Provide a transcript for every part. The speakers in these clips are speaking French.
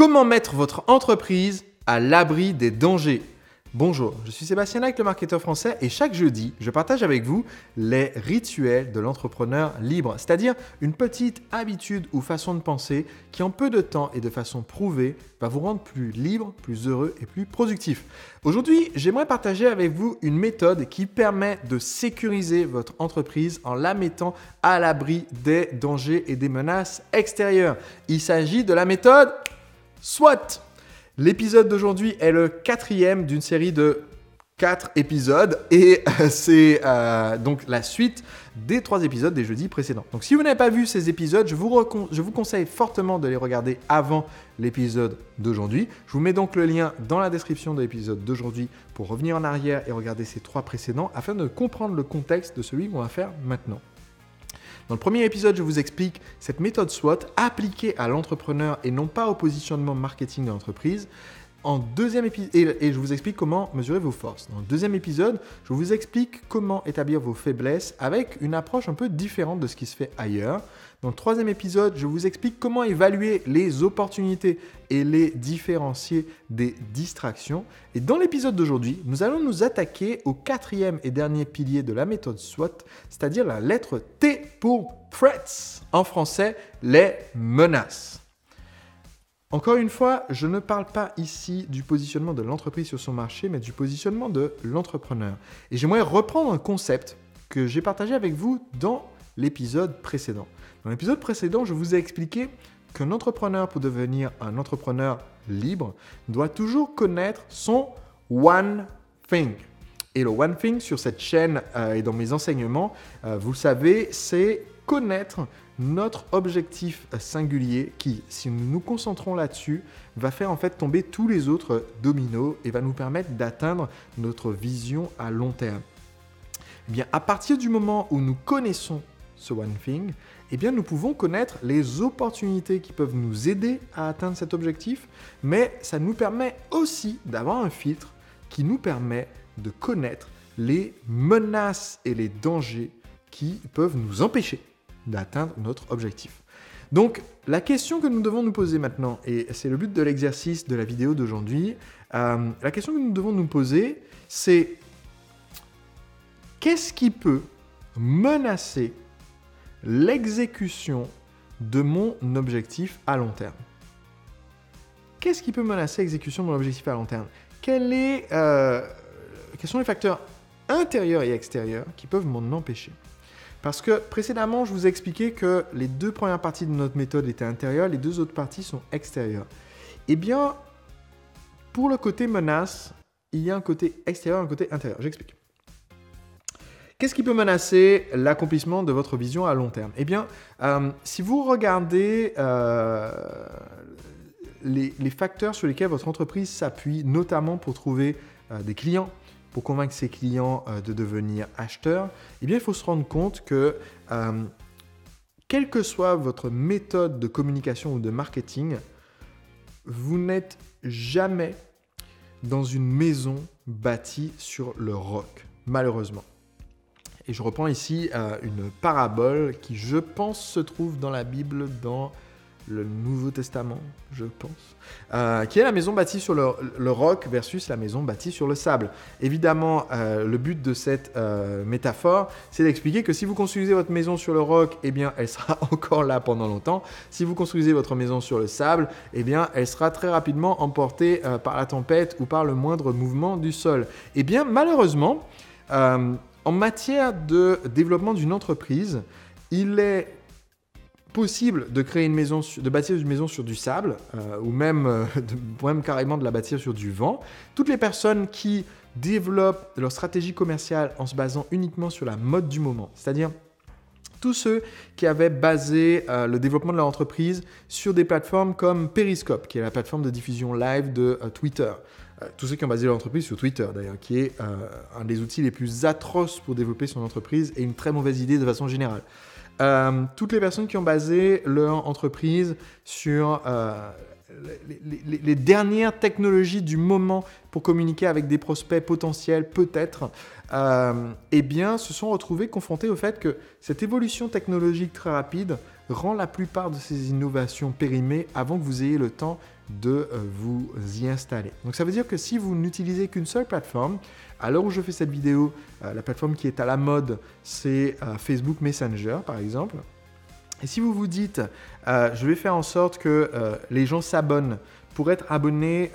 Comment mettre votre entreprise à l'abri des dangers? Bonjour, je suis Sébastien Lac, le marketeur français, et chaque jeudi, je partage avec vous les rituels de l'entrepreneur libre, c'est-à-dire une petite habitude ou façon de penser qui en peu de temps et de façon prouvée va vous rendre plus libre, plus heureux et plus productif. Aujourd'hui, j'aimerais partager avec vous une méthode qui permet de sécuriser votre entreprise en la mettant à l'abri des dangers et des menaces extérieures. Il s'agit de la méthode SWOT. L'épisode d'aujourd'hui est le 4e d'une série de 4 épisodes et c'est donc la suite des 3 épisodes des jeudis précédents. Donc si vous n'avez pas vu ces épisodes, je vous conseille fortement de les regarder avant l'épisode d'aujourd'hui. Je vous mets donc le lien dans la description de l'épisode d'aujourd'hui pour revenir en arrière et regarder ces 3 précédents afin de comprendre le contexte de celui qu'on va faire maintenant. Dans le premier épisode, je vous explique cette méthode SWOT appliquée à l'entrepreneur et non pas au positionnement marketing de l'entreprise. En deuxième épisode, et je vous explique comment mesurer vos forces. Dans le deuxième épisode, je vous explique comment établir vos faiblesses avec une approche un peu différente de ce qui se fait ailleurs. Dans le troisième épisode, je vous explique comment évaluer les opportunités et les différencier des distractions. Et dans l'épisode d'aujourd'hui, nous allons nous attaquer au 4e et dernier pilier de la méthode SWOT, c'est-à-dire la lettre T pour Threats. En français, les menaces. Encore une fois, je ne parle pas ici du positionnement de l'entreprise sur son marché, mais du positionnement de l'entrepreneur. Et j'aimerais reprendre un concept que j'ai partagé avec vous dans l'épisode précédent. Dans l'épisode précédent, je vous ai expliqué qu'un entrepreneur, pour devenir un entrepreneur libre, doit toujours connaître son one thing. Et le one thing sur cette chaîne et dans mes enseignements, vous le savez, c'est connaître notre objectif singulier qui, si nous nous concentrons là-dessus, va faire en fait tomber tous les autres dominos et va nous permettre d'atteindre notre vision à long terme. Eh bien, à partir du moment où nous connaissons ce one thing, eh bien, nous pouvons connaître les opportunités qui peuvent nous aider à atteindre cet objectif, mais ça nous permet aussi d'avoir un filtre qui nous permet de connaître les menaces et les dangers qui peuvent nous empêcher d'atteindre notre objectif. Donc, la question que nous devons nous poser maintenant, et c'est le but de l'exercice de la vidéo d'aujourd'hui, la question que nous devons nous poser, c'est qu'est-ce qui peut menacer l'exécution de mon objectif à long terme? Qu'est-ce qui peut menacer l'exécution de mon objectif à long terme? Quels sont les facteurs intérieurs et extérieurs qui peuvent m'en empêcher? Parce que précédemment, je vous ai expliqué que les 2 premières parties de notre méthode étaient intérieures, les 2 autres parties sont extérieures. Eh bien, pour le côté menace, il y a un côté extérieur et un côté intérieur. J'explique. Qu'est-ce qui peut menacer l'accomplissement de votre vision à long terme? Eh bien, si vous regardez les facteurs sur lesquels votre entreprise s'appuie, notamment pour trouver des clients, pour convaincre ses clients de devenir acheteurs, eh bien, il faut se rendre compte que quelle que soit votre méthode de communication ou de marketing, vous n'êtes jamais dans une maison bâtie sur le roc, malheureusement. Et je reprends ici une parabole qui, je pense, se trouve dans la Bible, dans le Nouveau Testament, je pense, qui est la maison bâtie sur le roc versus la maison bâtie sur le sable. Évidemment, le but de cette métaphore, c'est d'expliquer que si vous construisez votre maison sur le roc, eh bien, elle sera encore là pendant longtemps. Si vous construisez votre maison sur le sable, eh bien, elle sera très rapidement emportée par la tempête ou par le moindre mouvement du sol. Eh bien, malheureusement, en matière de développement d'une entreprise, il est possible de créer une maison, de bâtir une maison sur du sable ou même carrément de la bâtir sur du vent. Toutes les personnes qui développent leur stratégie commerciale en se basant uniquement sur la mode du moment, c'est-à-dire tous ceux qui avaient basé le développement de leur entreprise sur des plateformes comme Periscope, qui est la plateforme de diffusion live de Twitter. Tous ceux qui ont basé leur entreprise sur Twitter, d'ailleurs, qui est un des outils les plus atroces pour développer son entreprise et une très mauvaise idée de façon générale. Toutes les personnes qui ont basé leur entreprise sur les dernières technologies du moment pour communiquer avec des prospects potentiels, peut-être, eh bien, se sont retrouvés confrontés au fait que cette évolution technologique très rapide rend la plupart de ces innovations périmées avant que vous ayez le temps de vous y installer. Donc ça veut dire que si vous n'utilisez qu'une seule plateforme, à l'heure où je fais cette vidéo, la plateforme qui est à la mode, c'est Facebook Messenger par exemple. Et si vous vous dites, je vais faire en sorte que les gens s'abonnent pour être abonnés,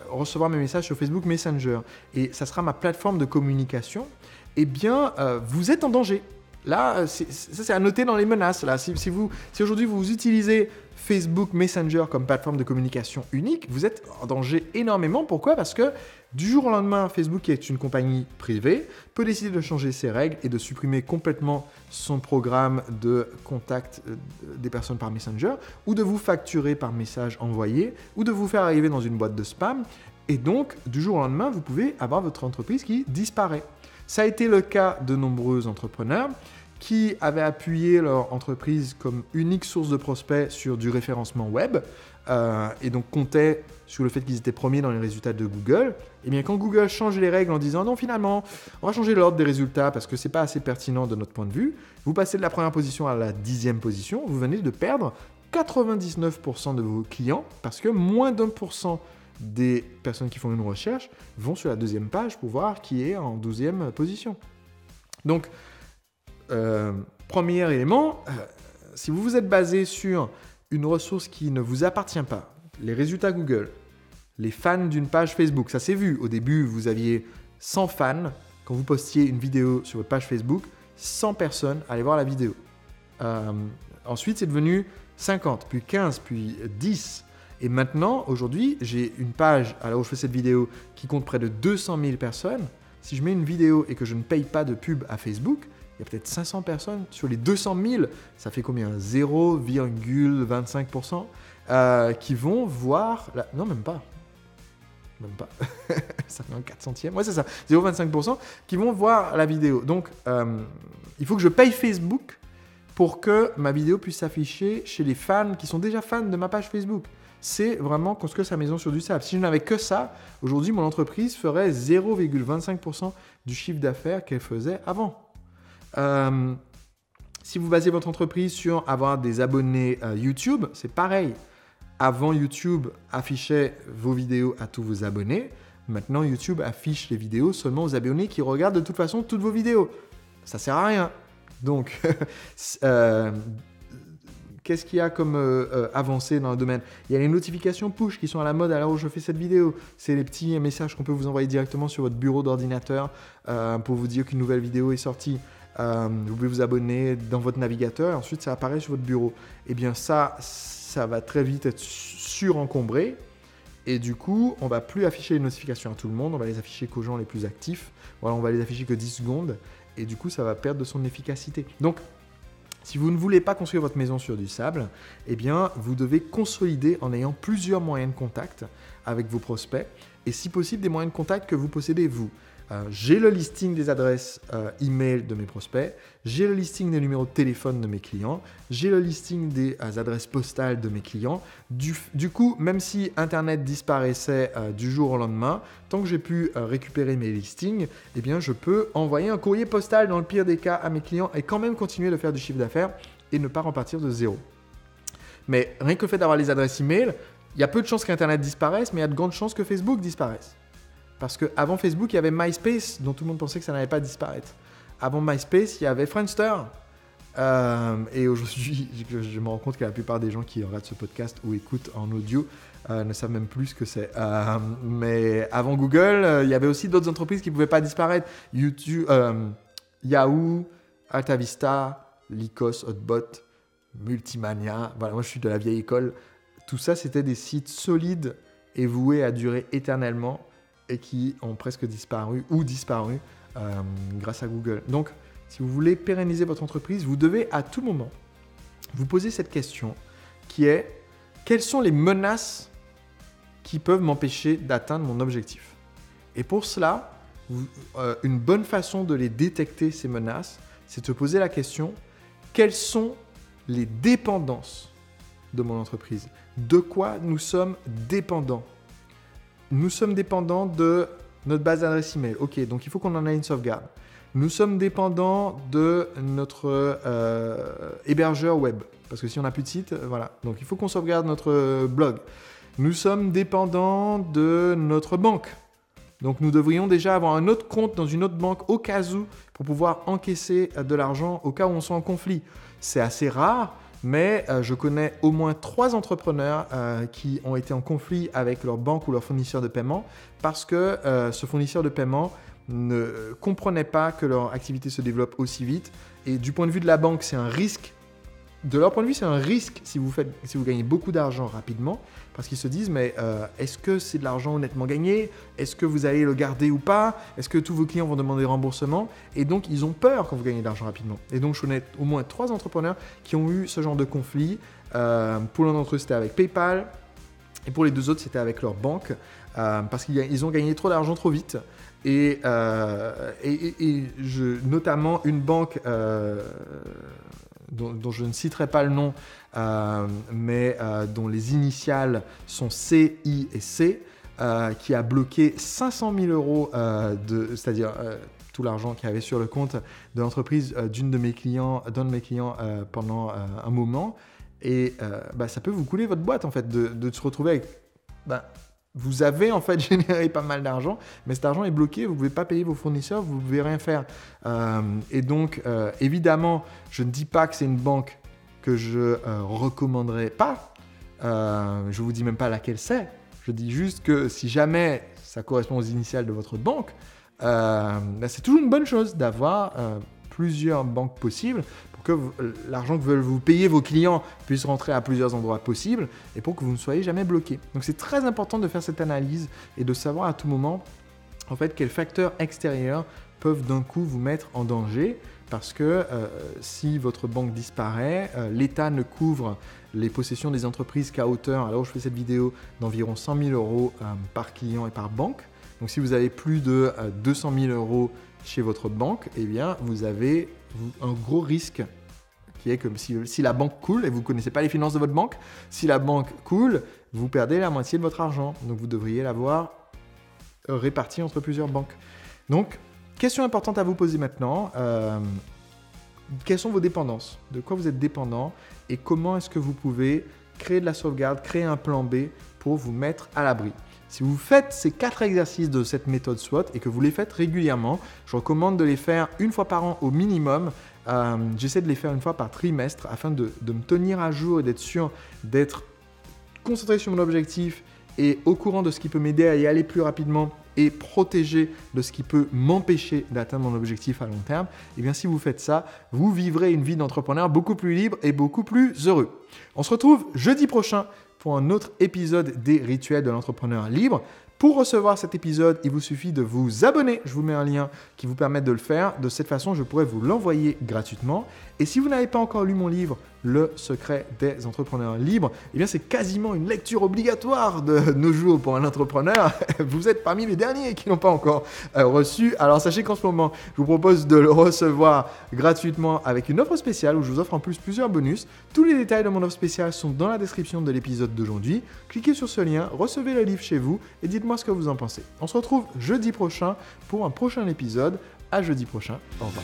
recevoir mes messages sur Facebook Messenger, et ça sera ma plateforme de communication, eh bien, vous êtes en danger. Là, ça c'est à noter dans les menaces. Là. Si aujourd'hui vous utilisez Facebook Messenger comme plateforme de communication unique, vous êtes en danger énormément. Pourquoi ? Parce que du jour au lendemain, Facebook, qui est une compagnie privée, peut décider de changer ses règles et de supprimer complètement son programme de contact des personnes par Messenger, ou de vous facturer par message envoyé, ou de vous faire arriver dans une boîte de spam. Et donc, du jour au lendemain, vous pouvez avoir votre entreprise qui disparaît. Ça a été le cas de nombreux entrepreneurs qui avaient appuyé leur entreprise comme unique source de prospects sur du référencement web et donc comptaient sur le fait qu'ils étaient premiers dans les résultats de Google. Et bien quand Google change les règles en disant non finalement on va changer l'ordre des résultats parce que c'est pas assez pertinent de notre point de vue, vous passez de la première position à la 10e position, vous venez de perdre 99% de vos clients parce que moins d'1% des personnes qui font une recherche vont sur la deuxième page pour voir qui est en 12e position. Donc, premier élément, si vous vous êtes basé sur une ressource qui ne vous appartient pas, les résultats Google, les fans d'une page Facebook, ça s'est vu. Au début, vous aviez 100 fans. Quand vous postiez une vidéo sur votre page Facebook, 100 personnes allaient voir la vidéo. Ensuite, c'est devenu 50, puis 15, puis 10. Et maintenant, aujourd'hui, j'ai une page, à l'heure où je fais cette vidéo, qui compte près de 200 000 personnes. Si je mets une vidéo et que je ne paye pas de pub à Facebook, il y a peut-être 500 personnes. Sur les 200 000, ça fait combien ? 0,25% qui vont voir... Non, même pas. Même pas. Ça fait un 4 centième. Ouais, c'est ça. 0,25% qui vont voir la vidéo. Donc, il faut que je paye Facebook pour que ma vidéo puisse s'afficher chez les fans qui sont déjà fans de ma page Facebook. C'est vraiment construire sa maison sur du sable. Si je n'avais que ça, aujourd'hui, mon entreprise ferait 0,25% du chiffre d'affaires qu'elle faisait avant. Si vous basez votre entreprise sur avoir des abonnés YouTube, c'est pareil. Avant, YouTube affichait vos vidéos à tous vos abonnés. Maintenant, YouTube affiche les vidéos seulement aux abonnés qui regardent de toute façon toutes vos vidéos. Ça ne sert à rien. Donc, qu'est-ce qu'il y a comme avancée dans le domaine ? Il y a les notifications push qui sont à la mode à l'heure où je fais cette vidéo. C'est les petits messages qu'on peut vous envoyer directement sur votre bureau d'ordinateur pour vous dire qu'une nouvelle vidéo est sortie. Vous pouvez vous abonner dans votre navigateur et ensuite ça apparaît sur votre bureau. Eh bien ça va très vite être surencombré et du coup on ne va plus afficher les notifications à tout le monde, on va les afficher qu'aux gens les plus actifs. Voilà, on va les afficher que 10 secondes et du coup ça va perdre de son efficacité. Donc si vous ne voulez pas construire votre maison sur du sable, eh bien, vous devez consolider en ayant plusieurs moyens de contact avec vos prospects et si possible des moyens de contact que vous possédez vous. J'ai le listing des adresses email de mes prospects, j'ai le listing des numéros de téléphone de mes clients, j'ai le listing des adresses postales de mes clients. Du coup, même si Internet disparaissait du jour au lendemain, tant que j'ai pu récupérer mes listings, eh bien, je peux envoyer un courrier postal dans le pire des cas à mes clients et quand même continuer de faire du chiffre d'affaires et ne pas repartir de zéro. Mais rien que le fait d'avoir les adresses email, il y a peu de chances qu'Internet disparaisse, mais il y a de grandes chances que Facebook disparaisse. Parce qu'avant Facebook, il y avait MySpace, dont tout le monde pensait que ça n'allait pas disparaître. Avant MySpace, il y avait Friendster. Et aujourd'hui, je me rends compte que la plupart des gens qui regardent ce podcast ou écoutent en audio ne savent même plus ce que c'est. Mais avant Google, il y avait aussi d'autres entreprises qui ne pouvaient pas disparaître. YouTube, Yahoo, AltaVista, Lycos, Hotbot, Multimania. Voilà, moi, je suis de la vieille école. Tout ça, c'était des sites solides et voués à durer éternellement et qui ont presque disparu grâce à Google. Donc, si vous voulez pérenniser votre entreprise, vous devez à tout moment vous poser cette question qui est « Quelles sont les menaces qui peuvent m'empêcher d'atteindre mon objectif ?» Et pour cela, une bonne façon de les détecter, ces menaces, c'est de se poser la question « Quelles sont les dépendances de mon entreprise ? De quoi nous sommes dépendants ? Nous sommes dépendants de notre base d'adresse email. Ok, donc il faut qu'on en ait une sauvegarde. Nous sommes dépendants de notre hébergeur web. Parce que si on n'a plus de site, voilà. Donc il faut qu'on sauvegarde notre blog. nous sommes dépendants de notre banque. Donc nous devrions déjà avoir un autre compte dans une autre banque au cas où pour pouvoir encaisser de l'argent au cas où on soit en conflit. C'est assez rare, mais je connais au moins 3 entrepreneurs qui ont été en conflit avec leur banque ou leur fournisseur de paiement parce que ce fournisseur de paiement ne comprenait pas que leur activité se développe aussi vite. Et du point de vue de la banque, c'est un risque. De leur point de vue, c'est un risque si vous gagnez beaucoup d'argent rapidement, parce qu'ils se disent, mais est-ce que c'est de l'argent honnêtement gagné? Est-ce que vous allez le garder ou pas? Est-ce que tous vos clients vont demander remboursement? Et donc, ils ont peur quand vous gagnez de l'argent rapidement. Et donc, je connais au moins 3 entrepreneurs qui ont eu ce genre de conflit. Pour l'un d'entre eux, c'était avec PayPal. Et pour les 2 autres, c'était avec leur banque, parce qu'ils ont gagné trop d'argent trop vite. Et notamment une banque dont je ne citerai pas le nom, mais dont les initiales sont C, I et C, qui a bloqué 500 000 euros, c'est-à-dire tout l'argent qu'il y avait sur le compte de l'entreprise d'un de mes clients pendant un moment. Et ça peut vous couler votre boîte en fait, de se retrouver avec... vous avez en fait généré pas mal d'argent, mais cet argent est bloqué, vous ne pouvez pas payer vos fournisseurs, vous ne pouvez rien faire. Et donc, évidemment, je ne dis pas que c'est une banque que je recommanderais pas. Je ne vous dis même pas laquelle c'est. Je dis juste que si jamais ça correspond aux initiales de votre banque, c'est toujours une bonne chose d'avoir plusieurs banques possibles pour que l'argent que veulent vous payer vos clients puisse rentrer à plusieurs endroits possibles et pour que vous ne soyez jamais bloqué. Donc c'est très important de faire cette analyse et de savoir à tout moment en fait quels facteurs extérieurs peuvent d'un coup vous mettre en danger, parce que si votre banque disparaît, l'État ne couvre les possessions des entreprises qu'à hauteur, alors je fais cette vidéo, d'environ 100 000 euros par client et par banque. Donc si vous avez plus de 200 000 euros chez votre banque, eh bien, vous avez un gros risque qui est que si la banque coule, et vous ne connaissez pas les finances de votre banque, si la banque coule, vous perdez la moitié de votre argent. Donc vous devriez l'avoir réparti entre plusieurs banques. Donc, question importante à vous poser maintenant, quelles sont vos dépendances? De quoi vous êtes dépendant? Et comment est-ce que vous pouvez créer de la sauvegarde, créer un plan B pour vous mettre à l'abri? Si vous faites ces 4 exercices de cette méthode SWOT et que vous les faites régulièrement, je recommande de les faire une fois par an au minimum. J'essaie de les faire une fois par trimestre afin de me tenir à jour et d'être sûr d'être concentré sur mon objectif et au courant de ce qui peut m'aider à y aller plus rapidement et protégé de ce qui peut m'empêcher d'atteindre mon objectif à long terme. Et bien si vous faites ça, vous vivrez une vie d'entrepreneur beaucoup plus libre et beaucoup plus heureux. On se retrouve jeudi prochain pour un autre épisode des rituels de l'entrepreneur libre. Pour recevoir cet épisode, il vous suffit de vous abonner. Je vous mets un lien qui vous permet de le faire. De cette façon, je pourrai vous l'envoyer gratuitement. Et si vous n'avez pas encore lu mon livre, Le secret des entrepreneurs libres, eh bien c'est quasiment une lecture obligatoire de nos jours pour un entrepreneur. Vous êtes parmi les derniers qui n'ont pas encore reçu. Alors sachez qu'en ce moment, je vous propose de le recevoir gratuitement avec une offre spéciale où je vous offre en plus plusieurs bonus. Tous les détails de mon offre spéciale sont dans la description de l'épisode d'aujourd'hui. Cliquez sur ce lien, recevez le livre chez vous et dites-moi ce que vous en pensez. On se retrouve jeudi prochain pour un prochain épisode. À jeudi prochain. Au revoir.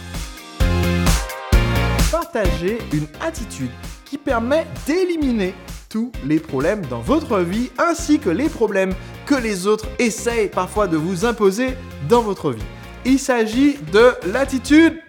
Partagez une attitude qui permet d'éliminer tous les problèmes dans votre vie ainsi que les problèmes que les autres essayent parfois de vous imposer dans votre vie. Il s'agit de l'attitude